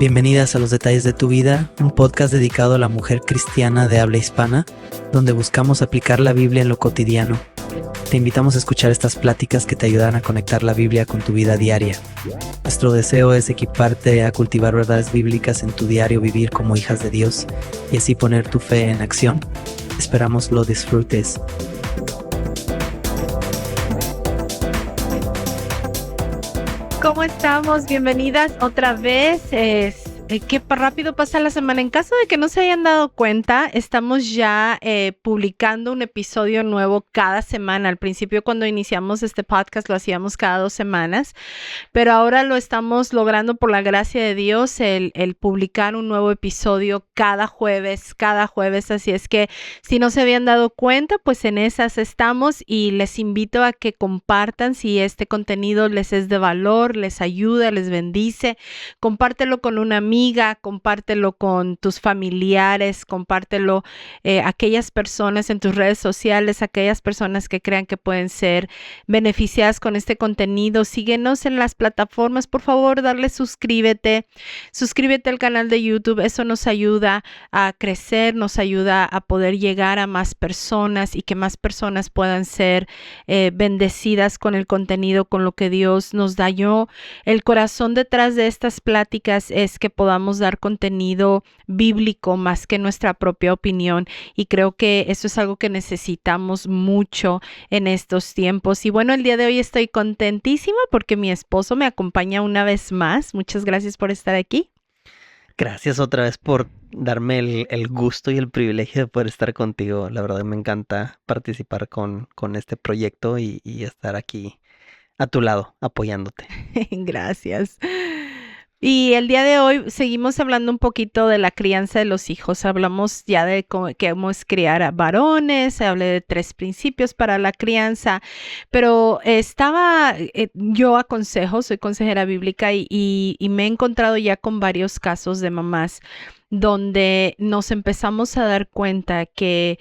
Bienvenidas a Los Detalles de tu Vida, un podcast dedicado a la mujer cristiana de habla hispana, donde buscamos aplicar la Biblia en lo cotidiano. Te invitamos a escuchar estas pláticas que te ayudan a conectar la Biblia con tu vida diaria. Nuestro deseo es equiparte a cultivar verdades bíblicas en tu diario vivir como hijas de Dios y así poner tu fe en acción. Esperamos lo disfrutes. ¿Cómo estamos? Bienvenidas otra vez. Qué rápido pasa la semana. En caso de que no se hayan dado cuenta, estamos ya publicando un episodio nuevo cada semana. Al principio, cuando iniciamos este podcast, lo hacíamos cada 2 semanas, pero ahora lo estamos logrando por la gracia de Dios, el publicar un nuevo episodio cada jueves. Así es que si no se habían dado cuenta, pues en esas estamos y les invito a que compartan si este contenido les es de valor, les ayuda, les bendice. Compártelo con una amiga, compártelo con tus familiares, compártelo aquellas personas en tus redes sociales, aquellas personas que crean que pueden ser beneficiadas con este contenido. Síguenos en las plataformas, por favor, darle suscríbete al canal de YouTube. Eso nos ayuda a crecer, nos ayuda a poder llegar a más personas y que más personas puedan ser bendecidas con el contenido, con lo que Dios nos da. El corazón detrás de estas pláticas es que podamos dar contenido bíblico más que nuestra propia opinión, y creo que eso es algo que necesitamos mucho en estos tiempos. Y bueno, el día de hoy estoy contentísima porque mi esposo me acompaña una vez más. Muchas gracias por estar aquí. Gracias otra vez por darme el gusto y el privilegio de poder estar contigo. La verdad me encanta participar con este proyecto y estar aquí a tu lado, apoyándote. Gracias. Y el día de hoy seguimos hablando un poquito de la crianza de los hijos. Hablamos ya de cómo es criar a varones, hablé de 3 principios para la crianza, pero yo aconsejo, soy consejera bíblica y me he encontrado ya con varios casos de mamás donde nos empezamos a dar cuenta que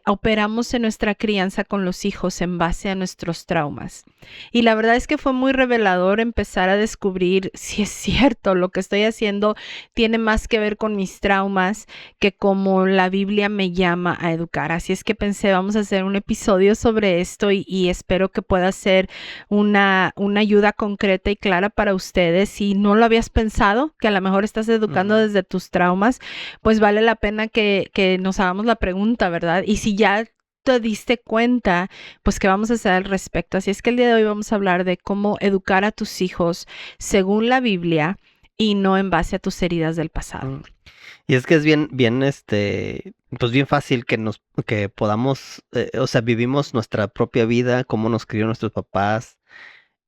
operamos en nuestra crianza con los hijos en base a nuestros traumas. Y la verdad es que fue muy revelador empezar a descubrir si es cierto, lo que estoy haciendo tiene más que ver con mis traumas que como la Biblia me llama a educar. Así es que pensé, vamos a hacer un episodio sobre esto y espero que pueda ser una ayuda concreta y clara para ustedes. Si no lo habías pensado, que a lo mejor estás educando desde tus traumas, pues vale la pena que nos hagamos la pregunta, ¿verdad? Y si ya te diste cuenta, pues qué vamos a hacer al respecto. Así es que el día de hoy vamos a hablar de cómo educar a tus hijos según la Biblia y no en base a tus heridas del pasado. Y es que es bien, pues bien fácil que podamos, vivimos nuestra propia vida, cómo nos crió nuestros papás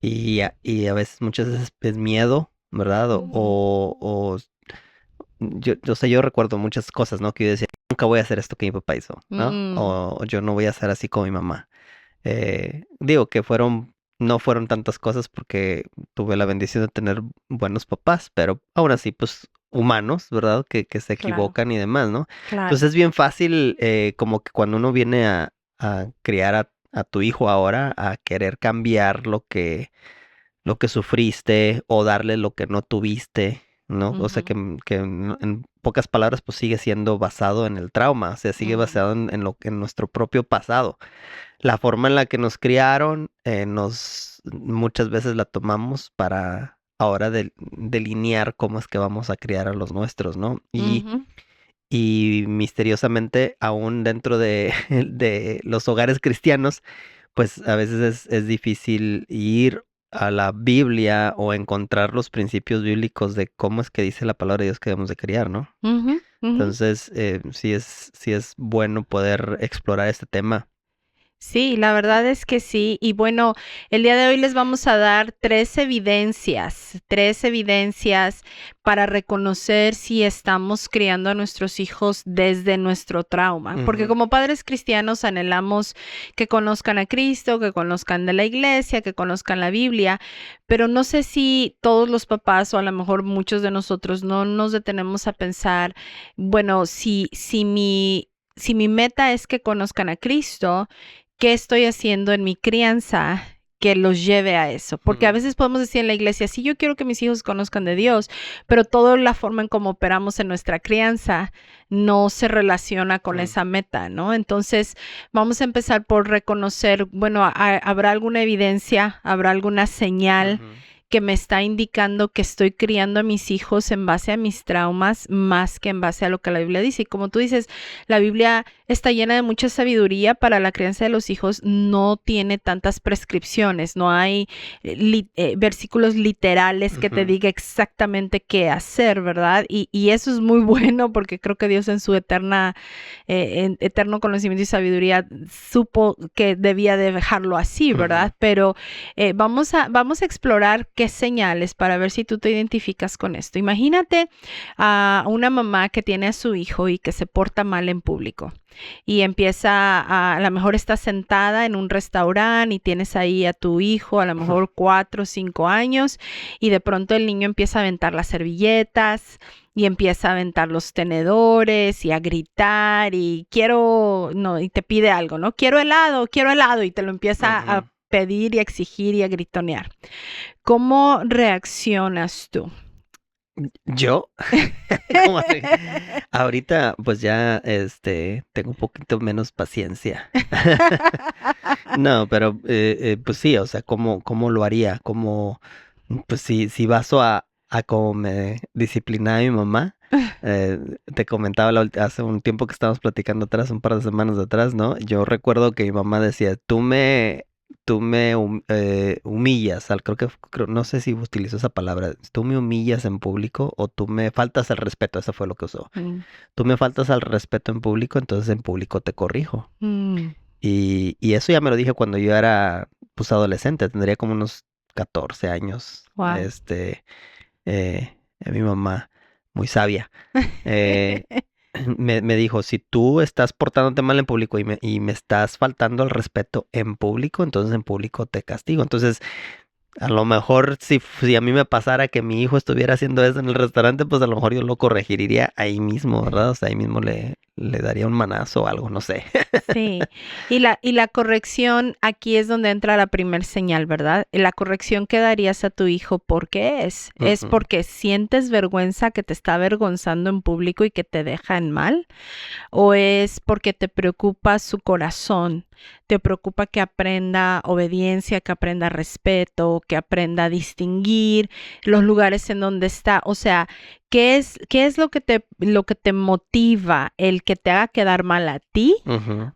y a veces, muchas veces es miedo, ¿verdad? Yo recuerdo muchas cosas, ¿no? Que yo decía, nunca voy a hacer esto que mi papá hizo, ¿no? O yo no voy a ser así como mi mamá. Digo que no fueron tantas cosas porque tuve la bendición de tener buenos papás, pero aún así, pues, humanos, ¿verdad? Que se equivocan y demás, ¿no? Claro. Entonces es bien fácil, como que cuando uno viene a criar a tu hijo ahora, a querer cambiar lo que sufriste o darle lo que no tuviste, ¿no? O sea, que en pocas palabras, pues sigue siendo basado en el trauma, o sea, sigue basado en nuestro propio pasado. La forma en la que nos criaron, muchas veces la tomamos para ahora delinear cómo es que vamos a criar a los nuestros, ¿no? Y misteriosamente, aún dentro de, de los hogares cristianos, pues a veces es difícil ir a la Biblia o encontrar los principios bíblicos de cómo es que dice la palabra de Dios que debemos de criar, ¿no? Entonces, sí es bueno poder explorar este tema. Sí, la verdad es que sí. Y bueno, el día de hoy les vamos a dar 3 evidencias para reconocer si estamos criando a nuestros hijos desde nuestro trauma. Porque como padres cristianos anhelamos que conozcan a Cristo, que conozcan de la iglesia, que conozcan la Biblia, pero no sé si todos los papás o a lo mejor muchos de nosotros no nos detenemos a pensar, bueno, si mi meta es que conozcan a Cristo, ¿qué estoy haciendo en mi crianza que los lleve a eso. Porque a veces podemos decir en la iglesia, sí, yo quiero que mis hijos conozcan de Dios, pero toda la forma en cómo operamos en nuestra crianza no se relaciona con esa meta, ¿no? Entonces, vamos a empezar por reconocer, bueno, ¿habrá alguna evidencia? ¿Habrá alguna señal que me está indicando que estoy criando a mis hijos en base a mis traumas más que en base a lo que la Biblia dice? Y como tú dices, la Biblia está llena de mucha sabiduría para la crianza de los hijos, no tiene tantas prescripciones, no hay versículos literales que te diga exactamente qué hacer, ¿verdad? Y eso es muy bueno porque creo que Dios en su eterno conocimiento y sabiduría supo que debía de dejarlo así, ¿verdad? Pero vamos a explorar qué señales para ver si tú te identificas con esto. Imagínate a una mamá que tiene a su hijo y que se porta mal en público y empieza a lo mejor está sentada en un restaurante y tienes ahí a tu hijo a lo mejor 4 o 5 años y de pronto el niño empieza a aventar las servilletas y empieza a aventar los tenedores y a gritar y y te pide algo, ¿no? Quiero helado y te lo empieza a pedir y a exigir y a gritonear. ¿Cómo reaccionas tú? ¿Yo? Ahorita pues ya tengo un poquito menos paciencia. No, pero pues sí, o sea, ¿cómo lo haría? Pues si baso a cómo me disciplinaba mi mamá. Te comentaba hace un tiempo que estábamos platicando atrás, un par de semanas atrás, ¿no? Yo recuerdo que mi mamá decía, tú me humillas, no sé si utilizó esa palabra, tú me humillas en público o tú me faltas al respeto, eso fue lo que usó. Tú me faltas al respeto en público, entonces en público te corrijo. Y eso ya me lo dije cuando yo era pues adolescente, tendría como unos 14 años. Wow. Mi mamá, muy sabia, me dijo, si tú estás portándote mal en público y me estás faltando al respeto en público, entonces en público te castigo. Entonces, a lo mejor si a mí me pasara que mi hijo estuviera haciendo eso en el restaurante, pues a lo mejor yo lo corregiría ahí mismo, ¿verdad? O sea, ahí mismo le daría un manazo o algo, no sé. Sí, y la corrección, aquí es donde entra la primer señal, ¿verdad? La corrección que darías a tu hijo, ¿por qué es? ¿Es porque sientes vergüenza, que te está avergonzando en público y que te deja en mal? ¿O es porque te preocupa su corazón? ¿Te preocupa que aprenda obediencia, que aprenda respeto, que aprenda a distinguir los lugares en donde está? O sea, ¿qué es lo que te motiva? ¿El que te haga quedar mal a ti?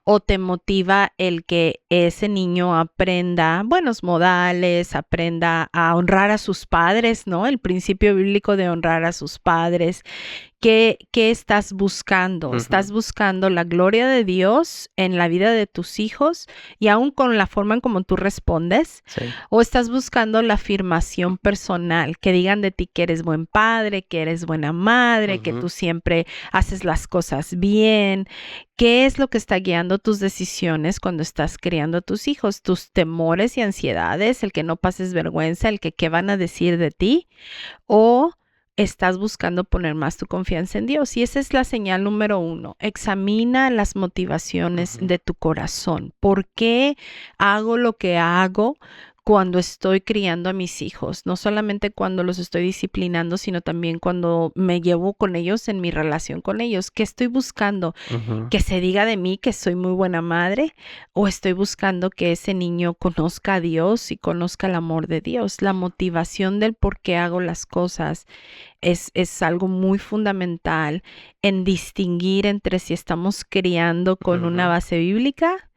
¿O te motiva el que ese niño aprenda buenos modales, aprenda a honrar a sus padres, ¿no? El principio bíblico de honrar a sus padres. ¿Qué estás buscando? ¿Estás buscando la gloria de Dios en la vida de tus hijos y aún con la forma en cómo tú respondes? Sí. ¿O estás buscando la afirmación personal? Que digan de ti que eres buen padre, que eres buena madre, que tú siempre haces las cosas bien. ¿Qué es lo que está guiando tus decisiones cuando estás criando a tus hijos? ¿Tus temores y ansiedades? ¿El que no pases vergüenza? ¿El que qué van a decir de ti? ¿O estás buscando poner más tu confianza en Dios? Y esa es la señal número 1. Examina las motivaciones de tu corazón. ¿Por qué hago lo que hago cuando estoy criando a mis hijos? No solamente cuando los estoy disciplinando, sino también cuando me llevo con ellos en mi relación con ellos. ¿Qué estoy buscando? ¿Que se diga de mí que soy muy buena madre? ¿O estoy buscando que ese niño conozca a Dios y conozca el amor de Dios? La motivación del por qué hago las cosas es algo muy fundamental en distinguir entre si estamos criando con una base bíblica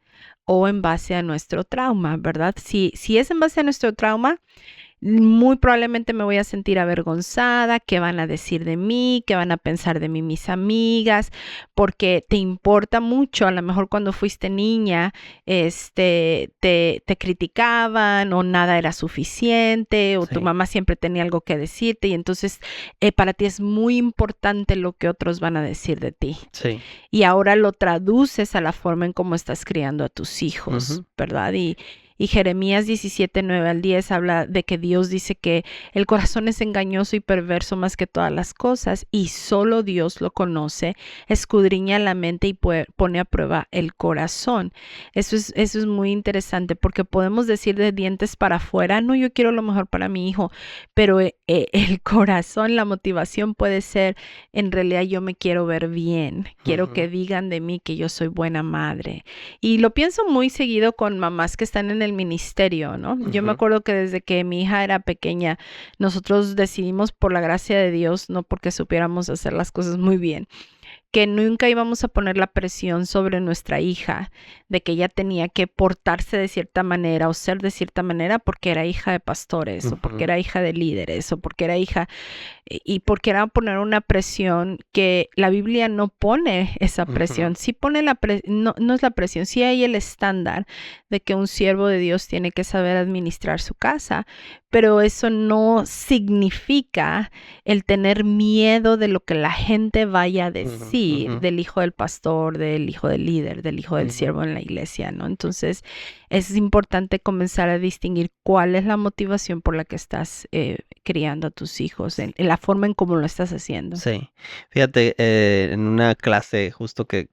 o en base a nuestro trauma, ¿verdad? Si es en base a nuestro trauma, muy probablemente me voy a sentir avergonzada, qué van a decir de mí, qué van a pensar de mí mis amigas, porque te importa mucho. A lo mejor cuando fuiste niña, te criticaban o nada era suficiente o tu mamá siempre tenía algo que decirte y entonces para ti es muy importante lo que otros van a decir de ti. Sí. Y ahora lo traduces a la forma en cómo estás criando a tus hijos, ¿verdad? Y Y Jeremías 17, 9 al 10 habla de que Dios dice que el corazón es engañoso y perverso más que todas las cosas y solo Dios lo conoce, escudriña la mente y pone a prueba el corazón. Eso es muy interesante porque podemos decir de dientes para afuera, no, yo quiero lo mejor para mi hijo, pero el corazón, la motivación puede ser, en realidad yo me quiero ver bien, quiero que digan de mí que yo soy buena madre. Y lo pienso muy seguido con mamás que están en el ministerio, ¿no? Yo me acuerdo que desde que mi hija era pequeña, nosotros decidimos por la gracia de Dios, no porque supiéramos hacer las cosas muy bien, que nunca íbamos a poner la presión sobre nuestra hija de que ella tenía que portarse de cierta manera o ser de cierta manera porque era hija de pastores o porque era hija de líderes o porque era hija y porque era poner una presión que la Biblia no pone esa presión. Sí pone no es la presión, sí hay el estándar de que un siervo de Dios tiene que saber administrar su casa, pero eso no significa el tener miedo de lo que la gente vaya a decir del hijo del pastor, del hijo del líder, del hijo del siervo en la iglesia, ¿no? Entonces es importante comenzar a distinguir cuál es la motivación por la que estás criando a tus hijos, en la forma en cómo lo estás haciendo. Sí, fíjate, en una clase justo que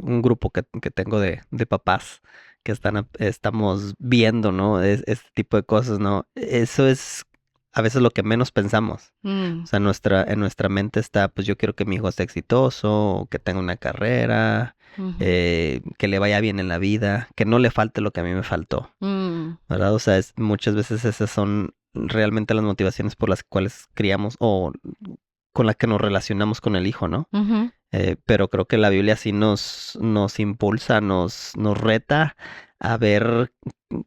un grupo que tengo de papás que estamos viendo, ¿no? Este tipo de cosas, ¿no? Eso es a veces lo que menos pensamos. O sea, en nuestra mente está, pues yo quiero que mi hijo sea exitoso, o que tenga una carrera, que le vaya bien en la vida, que no le falte lo que a mí me faltó, ¿verdad? O sea, muchas veces esas son realmente las motivaciones por las cuales criamos o con las que nos relacionamos con el hijo, ¿no? Pero creo que la Biblia sí nos impulsa, nos reta a ver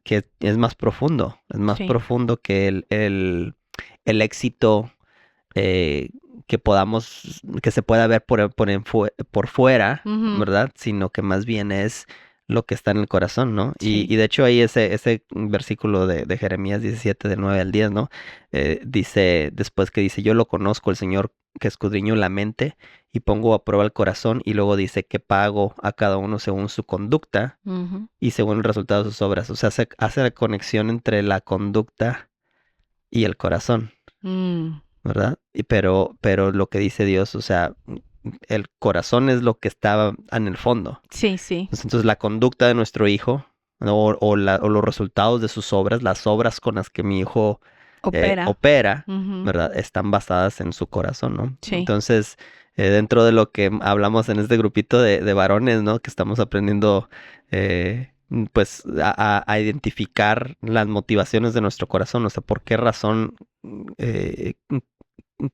que es más profundo. Es más profundo que el éxito que se pueda ver por fuera, ¿verdad? Sino que más bien es lo que está en el corazón, ¿no? Sí. Y de hecho ahí ese versículo de Jeremías 17, del 9 al 10, ¿no? Dice, después que dice, yo lo conozco, el Señor que escudriño la mente y pongo a prueba el corazón, y luego dice que pago a cada uno según su conducta y según el resultado de sus obras. O sea, hace la conexión entre la conducta y el corazón, ¿verdad? Pero lo que dice Dios, o sea, el corazón es lo que está en el fondo. Sí, sí. Entonces la conducta de nuestro hijo, ¿no? o los resultados de sus obras, las obras con las que mi hijo opera, ¿verdad? Están basadas en su corazón, ¿no? Sí. Entonces, dentro de lo que hablamos en este grupito de varones, ¿no? Que estamos aprendiendo, pues, a identificar las motivaciones de nuestro corazón, o sea, por qué razón, qué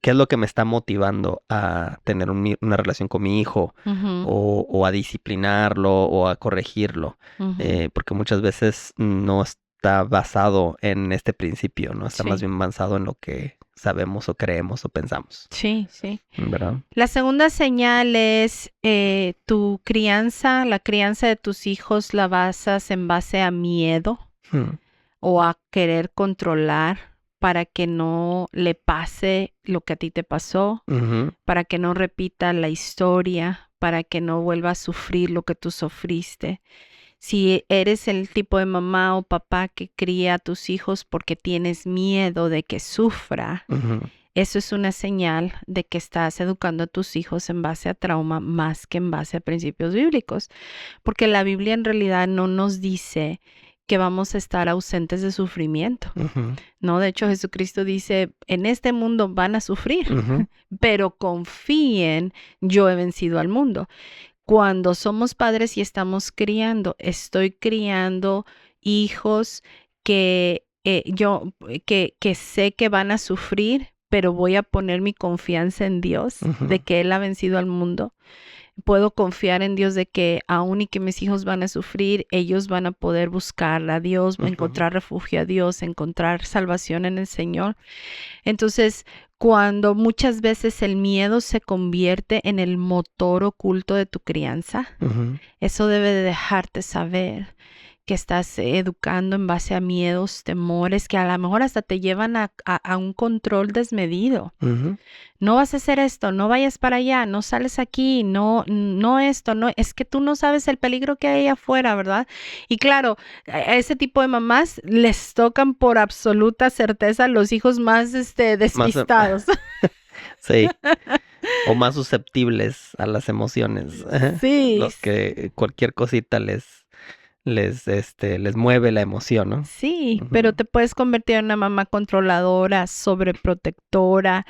es lo que me está motivando a tener una relación con mi hijo, o a disciplinarlo o a corregirlo, porque muchas veces no está basado en este principio, ¿no? Está más bien basado en lo que sabemos o creemos o pensamos. Sí, sí. ¿Verdad? La segunda señal es tu crianza, la crianza de tus hijos la basas en base a miedo o a querer controlar para que no le pase lo que a ti te pasó, para que no repita la historia, para que no vuelva a sufrir lo que tú sufriste. Si eres el tipo de mamá o papá que cría a tus hijos porque tienes miedo de que sufra, eso es una señal de que estás educando a tus hijos en base a trauma más que en base a principios bíblicos. Porque la Biblia en realidad no nos dice que vamos a estar ausentes de sufrimiento. No, de hecho Jesucristo dice, en este mundo van a sufrir, pero confíen, yo he vencido al mundo. Cuando somos padres y estamos criando, estoy criando hijos que sé que van a sufrir, pero voy a poner mi confianza en Dios, de que Él ha vencido al mundo. Puedo confiar en Dios de que aun y que mis hijos van a sufrir, ellos van a poder buscar a Dios, encontrar refugio a Dios, encontrar salvación en el Señor. Entonces, cuando muchas veces el miedo se convierte en el motor oculto de tu crianza, eso debe de dejarte saber que estás educando en base a miedos, temores, que a lo mejor hasta te llevan a un control desmedido. Ujú. No vas a hacer esto, no vayas para allá, no sales aquí, no esto, no, es que tú no sabes el peligro que hay afuera, ¿verdad? Y claro, a ese tipo de mamás les tocan por absoluta certeza los hijos más Más, despistados. sí, o más susceptibles a las emociones. Sí, Los que cualquier cosita les mueve la emoción, ¿no? sí, pero Ujú, te puedes convertir en una mamá controladora, sobreprotectora,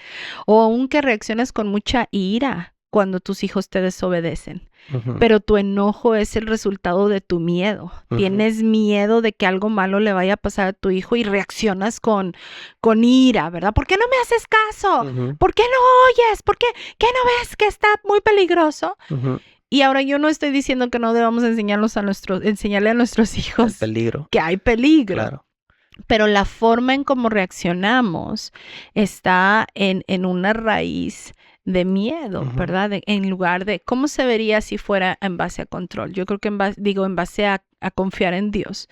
o aún que reaccionas con mucha ira cuando tus hijos te desobedecen. ujú, Pero tu enojo es el resultado de tu miedo. ujú, Tienes miedo de que algo malo le vaya a pasar a tu hijo y reaccionas con ira, ¿verdad? ¿Por qué no me haces caso? ujú, ¿Por qué no oyes? ¿Por qué? ¿Qué no ves que está muy peligroso? ujú. Y ahora yo no estoy diciendo que no debamos enseñarle a nuestros El hijos peligro, que hay peligro, claro. pero la forma en cómo reaccionamos está en una raíz de miedo, Ujú, ¿verdad? En lugar de cómo se vería si fuera en base a control. Yo creo que en base a confiar en Dios.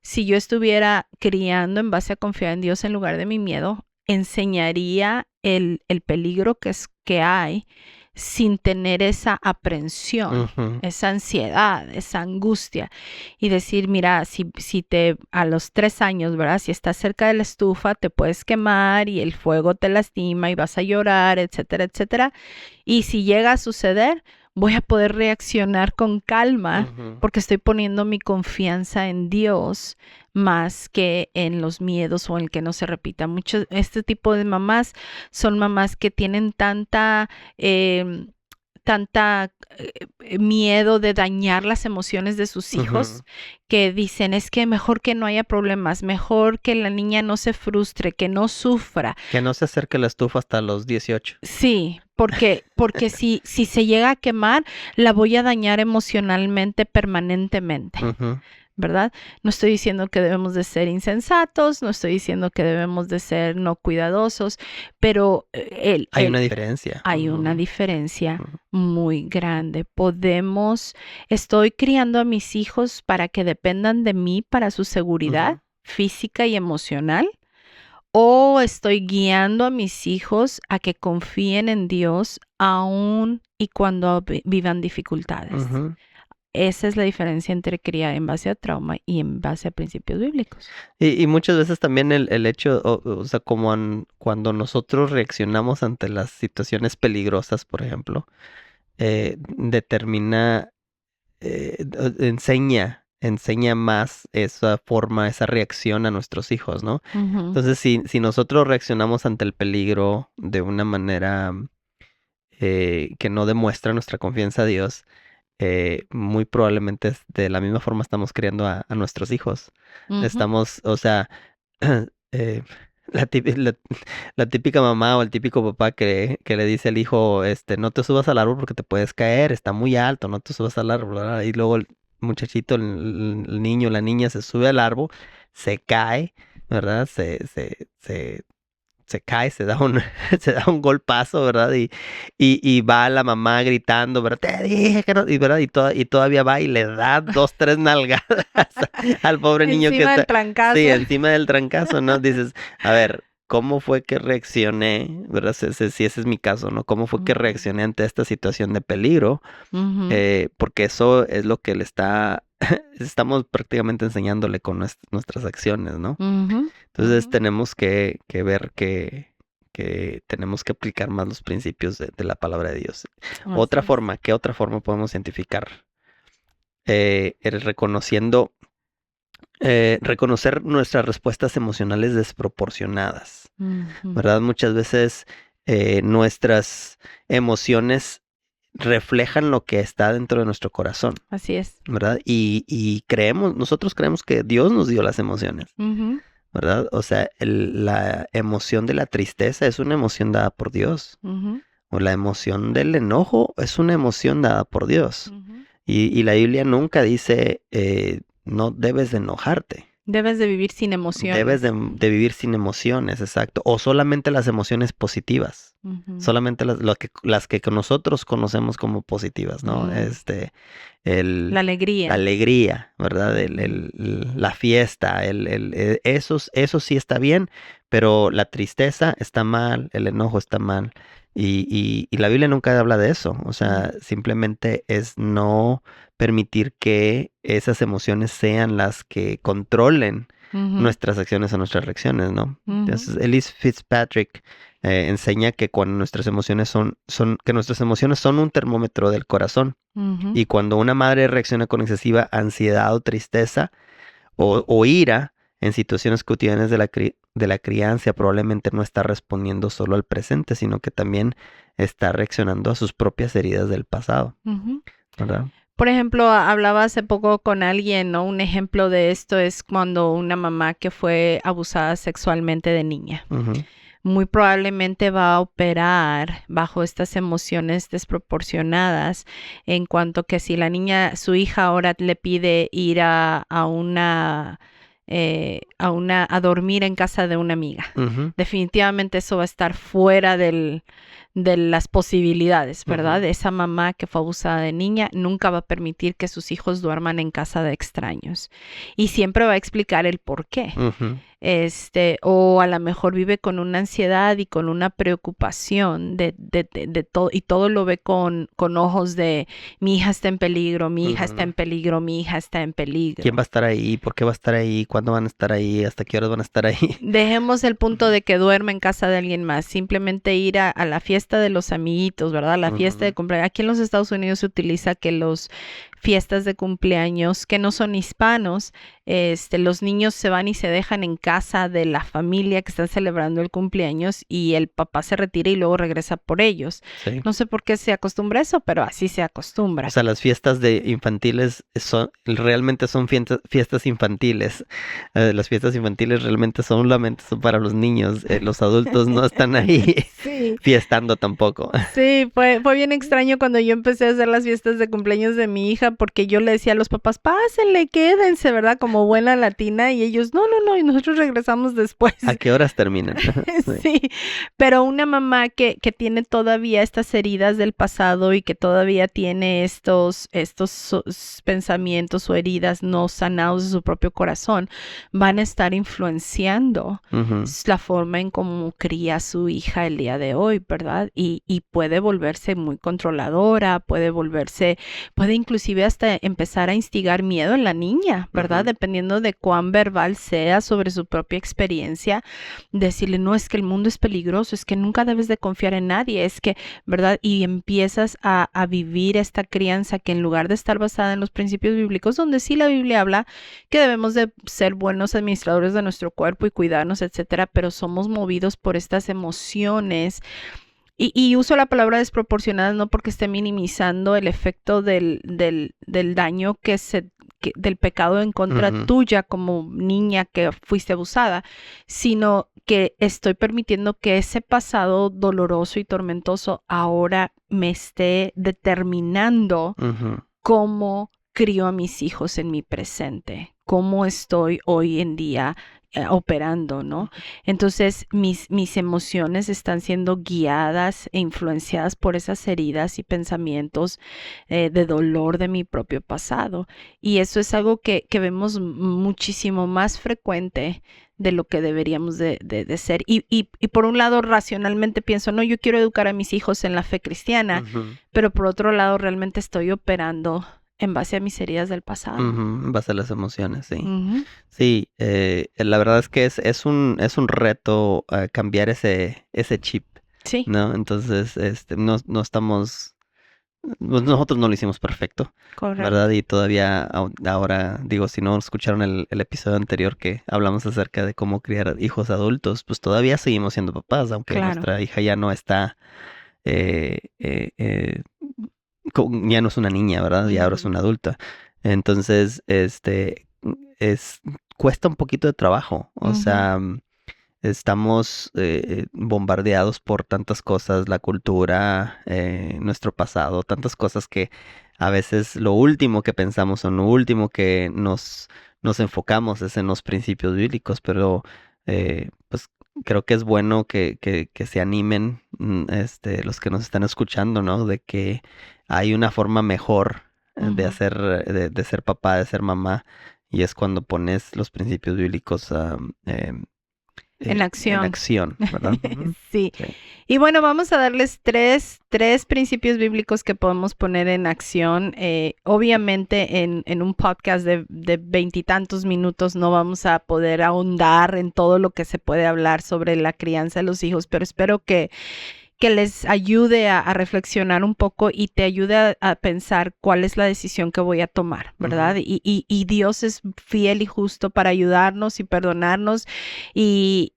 Si yo estuviera criando en base a confiar en Dios en lugar de mi miedo, enseñaría el peligro que hay sin tener esa aprensión, ujú. esa ansiedad, esa angustia y decir, mira, si a los 3 años, ¿verdad? Si estás cerca de la estufa, te puedes quemar y el fuego te lastima y vas a llorar, etcétera, etcétera. Y si llega a suceder, voy a poder reaccionar con calma Ujú, porque estoy poniendo mi confianza en Dios más que en los miedos o en que no se repita. Este tipo de mamás son mamás que tienen eh, tanta miedo de dañar las emociones de sus hijos, ujú. que dicen, es que mejor que no haya problemas, mejor que la niña no se frustre, que no sufra. Que no se acerque la estufa hasta los 18. Sí, porque si se llega a quemar, la voy a dañar emocionalmente permanentemente. Ujú. ¿Verdad? No estoy diciendo que debemos de ser insensatos, no estoy diciendo que debemos de ser no cuidadosos, pero Hay una diferencia. hay una Ujú, diferencia ujú, muy grande. Estoy criando a mis hijos para que dependan de mí para su seguridad ujú. física y emocional, o estoy guiando a mis hijos a que confíen en Dios aún y cuando vivan dificultades. Ujú. Esa es la diferencia entre criar en base a trauma y en base a principios bíblicos. Y muchas veces también el hecho, o sea, como cuando nosotros reaccionamos ante las situaciones peligrosas, por ejemplo, determina, enseña más esa forma, esa reacción a nuestros hijos, ¿no? Ujú, Entonces, si nosotros reaccionamos ante el peligro de una manera que no demuestra nuestra confianza a Dios, muy probablemente de la misma forma estamos criando a nuestros hijos. ujú. Estamos, o sea, eh, la típica mamá o el típico papá que le dice al hijo, no te subas al árbol porque te puedes caer, está muy alto, no te subas al árbol, ¿verdad? Y luego el muchachito, el niño, la niña se sube al árbol, se cae, ¿verdad? Se cae, se da un golpazo, ¿verdad? Y va la mamá gritando, ¿verdad? Te dije que no, y, ¿verdad? Y todavía va y le da 2, 3 nalgadas al pobre niño que Encima del está, sí, trancazo. encima del trancazo, ¿no? Dices, a ver, ¿cómo fue que reaccioné? ¿Verdad? Si ese es mi caso, ¿no? ¿Cómo fue que Ujú, reaccioné ante esta situación de peligro? ujú, Porque eso es lo que le estamos prácticamente enseñándole con nuestras acciones, ¿no? ujú, Entonces ujú. tenemos que ver que tenemos que aplicar más los principios de la palabra de Dios. Así es. ¿Qué otra forma podemos identificar? El reconocer nuestras respuestas emocionales desproporcionadas, Ujú, ¿verdad? Muchas veces nuestras emociones reflejan lo que está dentro de nuestro corazón, así es. ¿verdad? Y nosotros creemos que Dios nos dio las emociones. Ujú, ¿Verdad? O sea, la emoción de la tristeza es una emoción dada por Dios. ujú, O la emoción del enojo es una emoción dada por Dios. ujú. Y la Biblia nunca dice, no debes de enojarte. Debes de vivir sin emociones. Debes de vivir sin emociones, exacto. O solamente las emociones positivas. Solamente las que nosotros conocemos como positivas, ¿no? La alegría. La alegría, ¿verdad? La fiesta, eso sí está bien, pero la tristeza está mal, el enojo está mal. Y la Biblia nunca habla de eso. O sea, simplemente es no permitir que esas emociones sean las que controlen nuestras acciones o nuestras reacciones, ¿no? Entonces, Elise Fitzpatrick enseña que cuando nuestras emociones que nuestras emociones son un termómetro del corazón. Y cuando una madre reacciona con excesiva ansiedad o tristeza o ira en situaciones cotidianas de la crianza, probablemente no está respondiendo solo al presente, sino que también está reaccionando a sus propias heridas del pasado, ¿verdad? Por ejemplo, hablaba hace poco con alguien, ¿no? Un ejemplo de esto es cuando una mamá que fue abusada sexualmente de niña. Muy probablemente va a operar bajo estas emociones desproporcionadas en cuanto que si la niña, su hija ahora le pide ir a dormir en casa de una amiga. Definitivamente eso va a estar fuera de las posibilidades, ¿verdad? Esa mamá que fue abusada de niña nunca va a permitir que sus hijos duerman en casa de extraños y siempre va a explicar el por qué. O a lo mejor vive con una ansiedad y con una preocupación de todo, y todo lo ve con ojos de mi hija está en peligro, mi hija está en peligro, mi hija está en peligro. ¿Quién va a estar ahí? ¿Por qué va a estar ahí? ¿Cuándo van a estar ahí? ¿Hasta qué horas van a estar ahí? Dejemos el punto de que duerma en casa de alguien más, simplemente ir a la fiesta de los amiguitos, ¿verdad? La fiesta de cumpleaños. Aquí en los Estados Unidos se utiliza que los fiestas de cumpleaños que no son hispanos, los niños se van y se dejan en casa de la familia que están celebrando el cumpleaños y el papá se retira y luego regresa por ellos. Sí. No sé por qué se acostumbra eso, pero así se acostumbra. O sea, las fiestas de infantiles realmente son fiestas infantiles. Las fiestas infantiles realmente solamente son para los niños. Los adultos no están ahí fiestando tampoco. Sí, fue bien extraño cuando yo empecé a hacer las fiestas de cumpleaños de mi hija porque yo le decía a los papás, pásenle, quédense, ¿verdad? Como buena latina y ellos, no, y nosotros regresamos después. ¿A qué horas terminan? Sí, pero una mamá que tiene todavía estas heridas del pasado y que todavía tiene estos pensamientos o heridas no sanados de su propio corazón, van a estar influenciando la forma en cómo cría a su hija el día de hoy, ¿verdad? Y puede volverse muy controladora, puede inclusive hasta empezar a instigar miedo en la niña, ¿verdad? Dependiendo de cuán verbal sea sobre su propia experiencia, decirle, no, es que el mundo es peligroso, es que nunca debes de confiar en nadie, es que, ¿verdad? Y empiezas a vivir esta crianza que en lugar de estar basada en los principios bíblicos, donde sí la Biblia habla que debemos de ser buenos administradores de nuestro cuerpo y cuidarnos, etcétera, pero somos movidos por estas emociones. Y uso la palabra desproporcionada no porque esté minimizando el efecto del daño del pecado en contra tuya como niña que fuiste abusada, sino que estoy permitiendo que ese pasado doloroso y tormentoso ahora me esté determinando cómo crío a mis hijos en mi presente, cómo estoy hoy en día operando, ¿no? Entonces mis emociones están siendo guiadas e influenciadas por esas heridas y pensamientos de dolor de mi propio pasado, y eso es algo que vemos muchísimo más frecuente de lo que deberíamos de ser, y por un lado racionalmente pienso, no, yo quiero educar a mis hijos en la fe cristiana, pero por otro lado realmente estoy operando en base a mis heridas del pasado. En base a las emociones, sí. Sí, la verdad es que es un reto cambiar ese chip. Sí. ¿No? Entonces, no estamos, nosotros no lo hicimos perfecto. Correcto. ¿Verdad? Y todavía ahora, digo, si no escucharon el episodio anterior que hablamos acerca de cómo criar hijos adultos, pues todavía seguimos siendo papás, aunque nuestra hija ya no está... ya no es una niña, ¿verdad? Y ahora es una adulta. Entonces, cuesta un poquito de trabajo. O sea, estamos bombardeados por tantas cosas, la cultura, nuestro pasado, tantas cosas que a veces lo último que pensamos o lo último que nos nos enfocamos es en los principios bíblicos, pero pues creo que es bueno que se animen los que nos están escuchando, ¿no? De que hay una forma mejor de Ujú. hacer, de ser papá, de ser mamá, y es cuando pones los principios bíblicos En en acción. acción, ¿verdad? Ujú. Sí. Sí. Y bueno, vamos a darles tres principios bíblicos que podemos poner en acción. Obviamente en un podcast de veintitantos minutos no vamos a poder ahondar en todo lo que se puede hablar sobre la crianza de los hijos, pero espero que les ayude a reflexionar un poco y te ayude a pensar cuál es la decisión que voy a tomar, ¿verdad? Ujú. Y Dios es fiel y justo para ayudarnos y perdonarnos. Y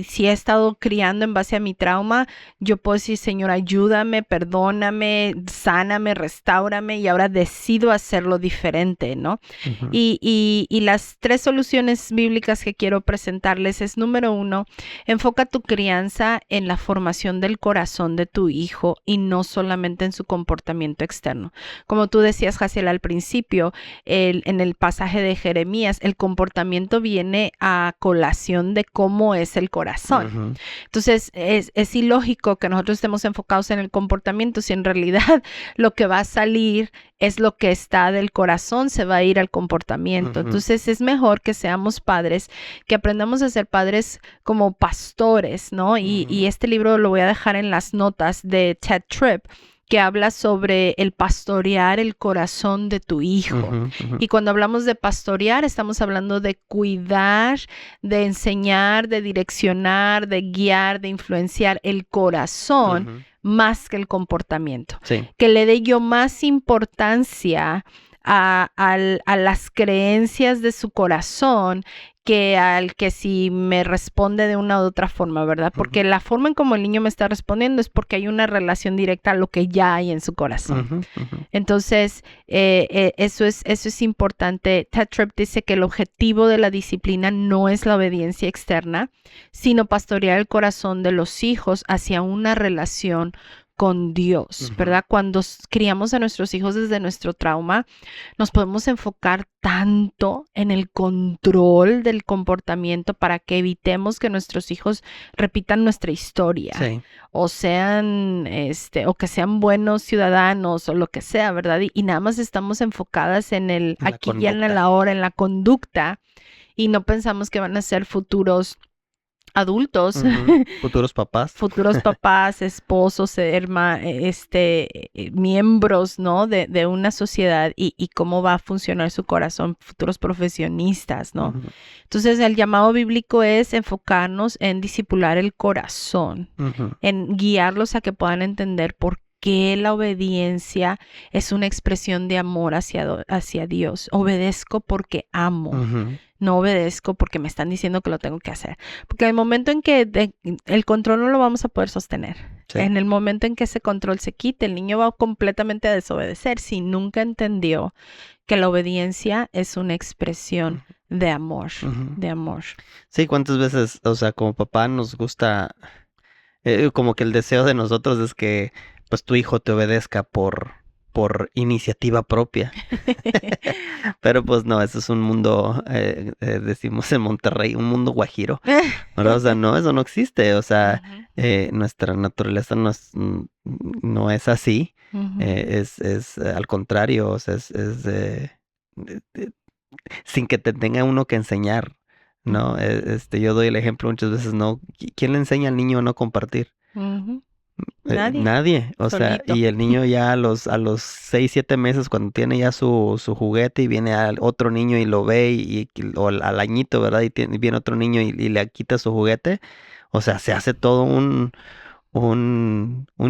si he estado criando en base a mi trauma, yo puedo decir, Señor, ayúdame, perdóname, sáname, restáurame y ahora decido hacerlo diferente, ¿no? Ujú. Y las tres soluciones bíblicas que quiero presentarles es, número uno, enfoca tu crianza en la formación del corazón de tu hijo y no solamente en su comportamiento externo. Como tú decías, Jaciel, al principio, en el pasaje de Jeremías, el comportamiento viene a colación de cómo es el corazón. Ujú. Entonces, es ilógico que nosotros estemos enfocados en el comportamiento si en realidad lo que va a salir es lo que está del corazón, se va a ir al comportamiento. Ujú. Entonces, es mejor que seamos padres, que aprendamos a ser padres como pastores, ¿no? Y Ujú. este libro lo voy a dejar en las notas de Ted Tripp, que habla sobre el pastorear el corazón de tu hijo. Ujú. Ujú. Y cuando hablamos de pastorear, estamos hablando de cuidar, de enseñar, de direccionar, de guiar, de influenciar el corazón Ujú. más que el comportamiento. Sí. Que le dé yo más importancia a las creencias de su corazón que al que si me responde de una u otra forma, ¿verdad? Porque Ujú. la forma en como el niño me está respondiendo es porque hay una relación directa a lo que ya hay en su corazón. Ujú. Ujú. Entonces, eso es importante. Ted Tripp dice que el objetivo de la disciplina no es la obediencia externa, sino pastorear el corazón de los hijos hacia una relación con Dios, Ujú. ¿verdad? Cuando criamos a nuestros hijos desde nuestro trauma, nos podemos enfocar tanto en el control del comportamiento para que evitemos que nuestros hijos repitan nuestra historia Sí. o sean, o que sean buenos ciudadanos o lo que sea, ¿verdad? Y nada más estamos enfocadas en el La aquí y en conducta. la hora, en la conducta y no pensamos que van a ser futuros adultos, Ujú. Futuros papás. futuros papás, esposos, miembros, ¿no? De una sociedad y cómo va a funcionar su corazón, futuros profesionistas, ¿no? Ujú. Entonces, el llamado bíblico es enfocarnos en discipular el corazón, Ujú. en guiarlos a que puedan entender por qué la obediencia es una expresión de amor hacia Dios. Obedezco porque amo. Ujú. No obedezco porque me están diciendo que lo tengo que hacer. Porque el momento en que el control no lo vamos a poder sostener. Sí. En el momento en que ese control se quite, el niño va completamente a desobedecer si nunca entendió que la obediencia es una expresión de amor, Ujú. de amor. Sí, ¿cuántas veces, o sea, como papá nos gusta, como que el deseo de nosotros es que pues tu hijo te obedezca por iniciativa propia? Pero pues no, eso es un mundo, decimos en Monterrey, un mundo guajiro, ¿verdad? O sea, no, eso no existe. O sea, Ujú, nuestra naturaleza no es así. ujú, Es al contrario, o sea, de- de- sin que te tenga uno que enseñar, ¿no? ujú, Yo doy el ejemplo muchas veces, ¿no? ¿Quién le enseña al niño a no compartir? ujú. Nadie, Nadie, o sea, solito. y el niño ya a los 6, 7 meses cuando tiene ya su juguete y viene al otro niño y lo ve o al añito, ¿verdad? Y viene otro niño y le quita su juguete, o sea, se hace todo un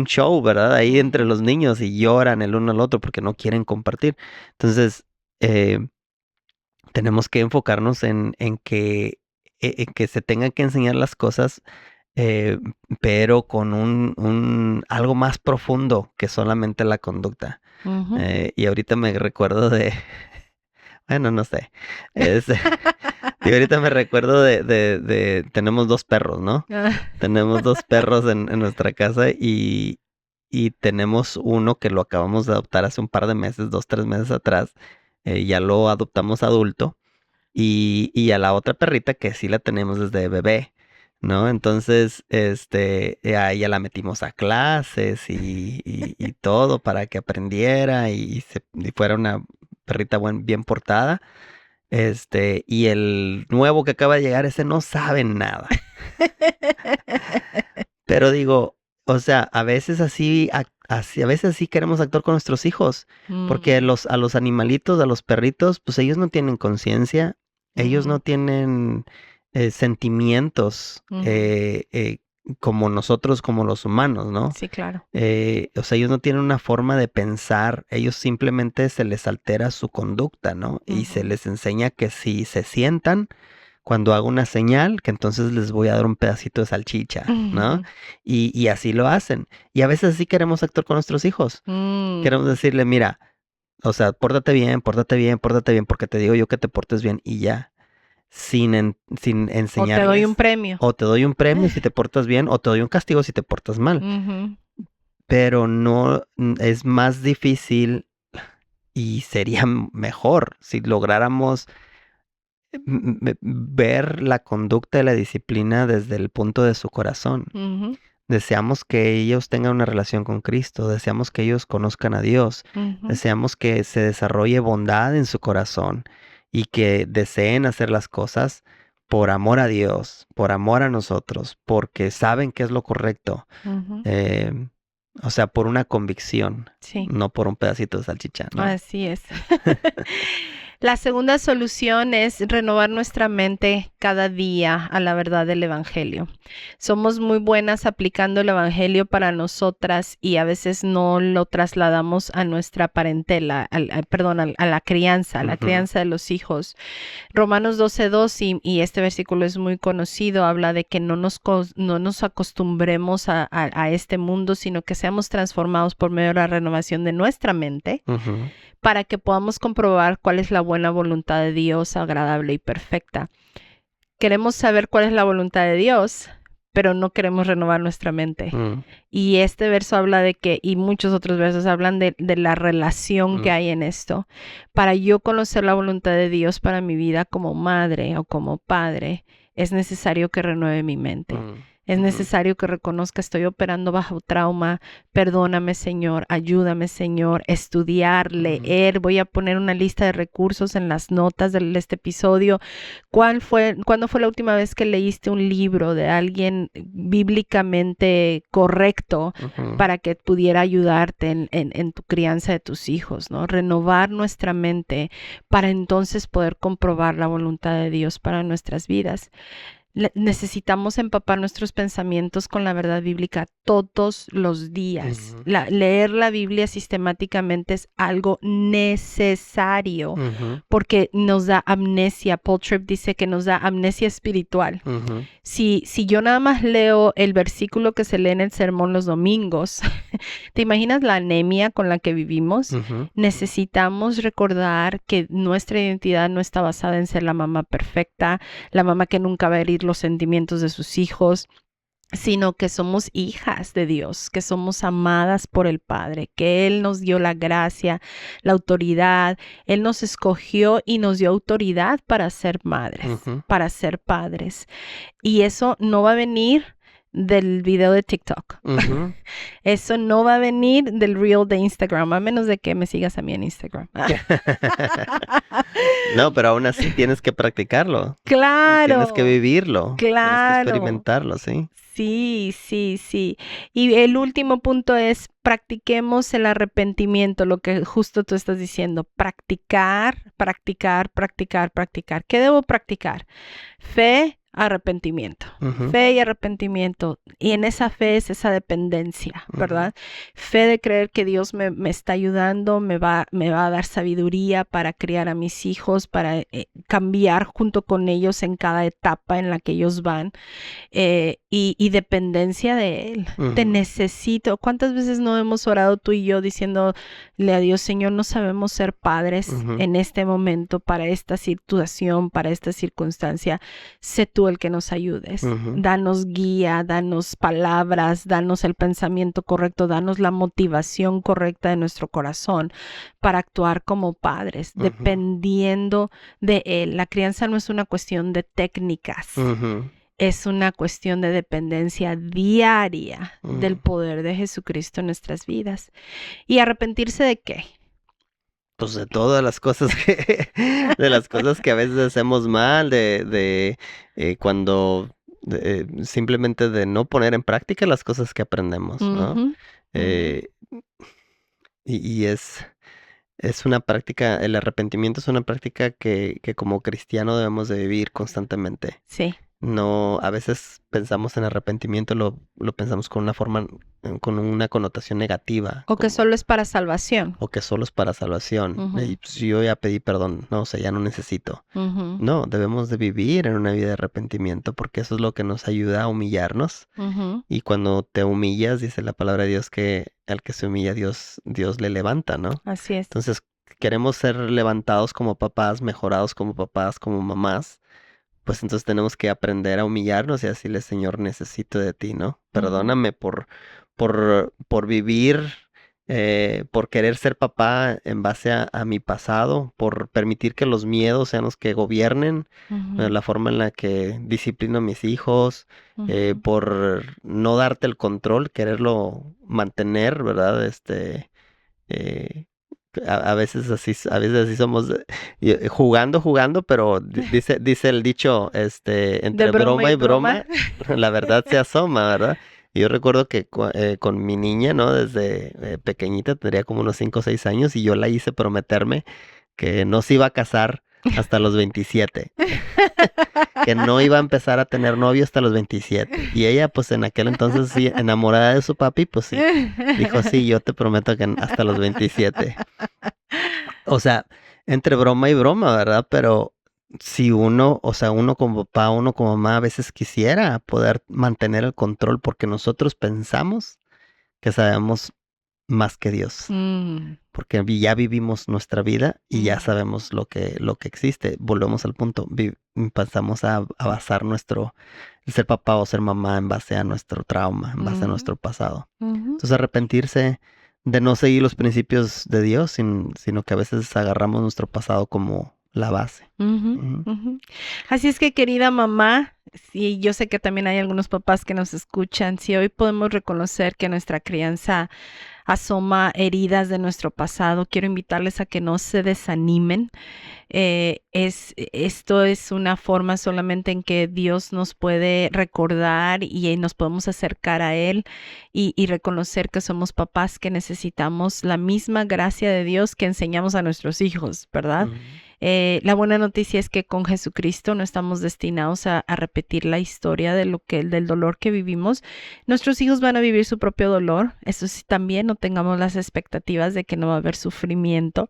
show, ¿verdad? Ahí entre Ujú, los niños y lloran el uno al otro porque no quieren compartir. Entonces, eh, tenemos que enfocarnos en que se tengan que enseñar las cosas, eh, pero con algo más profundo que solamente la conducta. ujú. Y ahorita me recuerdo bueno, no sé, es, y ahorita me recuerdo tenemos 2 perros, ¿no? Ah, Tenemos 2 perros en nuestra casa y tenemos uno que lo acabamos de adoptar hace un par de meses, 2, 3 meses atrás. Ya lo adoptamos adulto. y a la otra perrita que sí la tenemos desde bebé, ¿no? Entonces, a ella la metimos a clases y todo para que aprendiera y fuera una perrita bien portada. Y el nuevo que acaba de llegar, ese no sabe nada. Pero digo, o sea, a veces a veces así queremos actuar con nuestros hijos, porque a los animalitos, a los perritos, pues ellos no tienen conciencia, ellos no tienen sentimientos como nosotros, como los humanos, ¿no? Sí, claro. O sea, ellos no tienen una forma de pensar, ellos simplemente se les altera su conducta, ¿no? Y se les enseña que si se sientan, cuando hago una señal, que entonces les voy a dar un pedacito de salchicha, ¿no? Y así lo hacen. Y a veces así queremos actuar con nuestros hijos. Queremos decirle, mira, o sea, pórtate bien, porque te digo yo que te portes bien y ya. Sin enseñarles. O te doy un premio. O te doy un premio si te portas bien, o te doy un castigo si te portas mal. Pero no, es más difícil y sería mejor si lográramos ver la conducta y la disciplina desde el punto de su corazón. Deseamos que ellos tengan una relación con Cristo, deseamos que ellos conozcan a Dios, deseamos que se desarrolle bondad en su corazón y que deseen hacer las cosas por amor a Dios, por amor a nosotros, porque saben que es lo correcto. O sea, por una convicción, no por un pedacito de salchicha, ¿no? Así es. La segunda solución es renovar nuestra mente cada día a la verdad del Evangelio. Somos muy buenas aplicando el Evangelio para nosotras y a veces no lo trasladamos a nuestra parentela, a la crianza, a la crianza de los hijos. Romanos 12:2, y este versículo es muy conocido, habla de que no nos acostumbremos a este mundo, sino que seamos transformados por medio de la renovación de nuestra mente. Para que podamos comprobar cuál es la buena voluntad de Dios, agradable y perfecta. Queremos saber cuál es la voluntad de Dios, pero no queremos renovar nuestra mente. Y este verso habla de que, y muchos otros versos hablan de la relación que hay en esto. Para yo conocer la voluntad de Dios para mi vida como madre o como padre, es necesario que renueve mi mente. Es necesario que reconozca, estoy operando bajo trauma, perdóname Señor, ayúdame Señor, estudiar, leer, voy a poner una lista de recursos en las notas de este episodio. ¿Cuándo fue la última vez que leíste un libro de alguien bíblicamente correcto para que pudiera ayudarte en tu crianza de tus hijos, ¿no? Renovar nuestra mente para entonces poder comprobar la voluntad de Dios para nuestras vidas. Necesitamos empapar nuestros pensamientos con la verdad bíblica todos los días. Leer la Biblia sistemáticamente es algo necesario porque nos da amnesia. Paul Tripp dice que nos da amnesia espiritual. Si yo nada más leo el versículo que se lee en el sermón los domingos, ¿te imaginas la anemia con la que vivimos? Necesitamos recordar que nuestra identidad no está basada en ser la mamá perfecta, la mamá que nunca va a herir los sentimientos de sus hijos, sino que somos hijas de Dios, que somos amadas por el Padre, que Él nos dio la gracia, la autoridad, Él nos escogió y nos dio autoridad para ser madres, para ser padres. Y eso no va a venir del video de TikTok. Eso no va a venir del reel de Instagram, a menos de que me sigas a mí en Instagram. No, pero aún así tienes que practicarlo. Claro. Tienes que vivirlo. Claro. Tienes que experimentarlo, ¿sí? Sí. Y el último punto es practiquemos el arrepentimiento, lo que justo tú estás diciendo. Practicar. ¿Qué debo practicar? Fe, arrepentimiento. Fe y arrepentimiento. Y en esa fe es esa dependencia, ¿verdad? Fe de creer que Dios me está ayudando, me va a dar sabiduría para criar a mis hijos, para cambiar junto con ellos en cada etapa en la que ellos van. Y dependencia de Él. Te necesito. ¿Cuántas veces no hemos orado tú y yo diciéndole a Dios, Señor, no sabemos ser padres en este momento, para esta situación, para esta circunstancia? Sé tú tú el que nos ayudes. Ujú. Danos guía, danos palabras, danos el pensamiento correcto, danos la motivación correcta de nuestro corazón para actuar como padres, Ujú. dependiendo de Él. La crianza no es una cuestión de técnicas. Ujú. Es una cuestión de dependencia diaria del Ujú. poder de Jesucristo en nuestras vidas. ¿Y arrepentirse de qué? Pues de todas las cosas de las cosas que a veces hacemos mal, cuando simplemente de no poner en práctica las cosas que aprendemos, ¿no? Ujú, ujú. Eh, y es una práctica, el arrepentimiento es una práctica que como cristiano debemos de vivir constantemente. Sí. No, a veces pensamos en arrepentimiento, lo pensamos con una forma, con una connotación negativa, O que como, solo es para salvación. o que solo es para salvación. Ujú, Y pues, yo ya pedí perdón, no, o sea, ya no necesito. ujú, No, debemos de vivir en una vida de arrepentimiento porque eso es lo que nos ayuda a humillarnos. ujú, Y cuando te humillas, dice la palabra de Dios que al que se humilla, Dios le levanta, ¿no? Así es. Entonces, queremos ser levantados como papás, mejorados como papás, como mamás. Pues entonces tenemos que aprender a humillarnos y decirle, Señor, necesito de ti, ¿no? Ujú, Perdóname por vivir, por querer ser papá en base a mi pasado, por permitir que los miedos sean los que gobiernen ujú, la forma en la que disciplino a mis hijos, ujú. por no darte el control, quererlo mantener, ¿verdad? Eh, a veces así somos, jugando, pero dice el dicho, De entre broma broma y y broma. broma, la verdad se asoma, ¿verdad? Y yo recuerdo que con mi niña, ¿no? Desde pequeñita, tendría como unos 5 o 6 años, y yo la hice prometerme que no se iba a casar hasta los 27, que no iba a empezar a tener novio hasta los 27. Y ella, pues en aquel entonces, sí, enamorada de su papi, pues sí, dijo, sí, yo te prometo que hasta los 27. O sea, entre broma y broma, ¿verdad? Pero si uno, o sea, uno como papá, uno como mamá, a veces quisiera poder mantener el control porque nosotros pensamos que sabemos más que Dios. Mm, Porque ya vivimos nuestra vida y ya mm, sabemos lo que existe. Volvemos al punto. Pasamos a basar el ser papá o ser mamá en base a nuestro trauma, en base a ujú, nuestro pasado. ujú, Entonces arrepentirse de no seguir los principios de Dios, sino que a veces agarramos nuestro pasado como la base. ujú, Ujú. ujú. Así es que, querida mamá, sí, yo sé que también hay algunos papás que nos escuchan. Si hoy podemos reconocer que nuestra crianza asoma heridas de nuestro pasado, quiero invitarles a que no se desanimen. Esto es una forma solamente en que Dios nos puede recordar y nos podemos acercar a Él y reconocer que somos papás que necesitamos la misma gracia de Dios que enseñamos a nuestros hijos, ¿verdad? Ujú. La buena noticia es que con Jesucristo no estamos destinados a repetir la historia del dolor que vivimos. Nuestros hijos van a vivir su propio dolor. Eso sí, también no tengamos las expectativas de que no va a haber sufrimiento,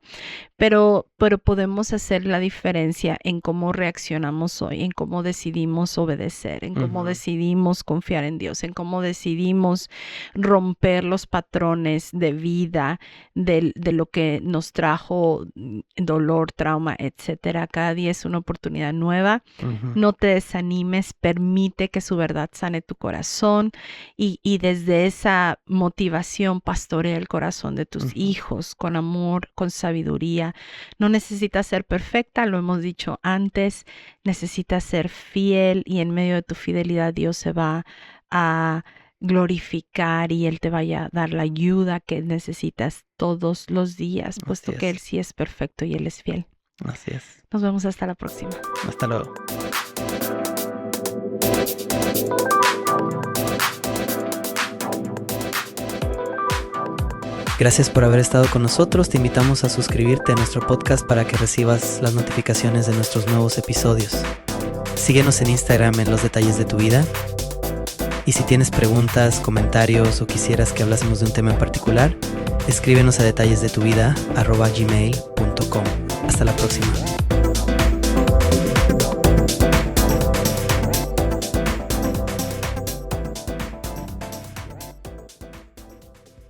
pero podemos hacer la diferencia en cómo reaccionamos hoy, en cómo decidimos obedecer, en cómo Ujú. decidimos confiar en Dios, en cómo decidimos romper los patrones de vida, de lo que nos trajo dolor, trauma, etcétera. Cada día es una oportunidad nueva. Ujú. No te desanimes, permite que su verdad sane tu corazón y desde esa motivación pastorea el corazón de tus Ujú. hijos con amor, con sabiduría. No necesitas ser perfecta, lo hemos dicho antes, necesitas ser fiel y en medio de tu fidelidad Dios se va a glorificar y Él te vaya a dar la ayuda que necesitas todos los días, puesto Así que Él es. sí es perfecto y Él es fiel. Así es. Nos vemos hasta la próxima. Hasta luego. Gracias por haber estado con nosotros. Te invitamos a suscribirte a nuestro podcast para que recibas las notificaciones de nuestros nuevos episodios. Síguenos en Instagram en Los Detalles de tu Vida. Y si tienes preguntas, comentarios o quisieras que hablásemos de un tema en particular, escríbenos a detallesdetuvida@gmail.com. Hasta la próxima.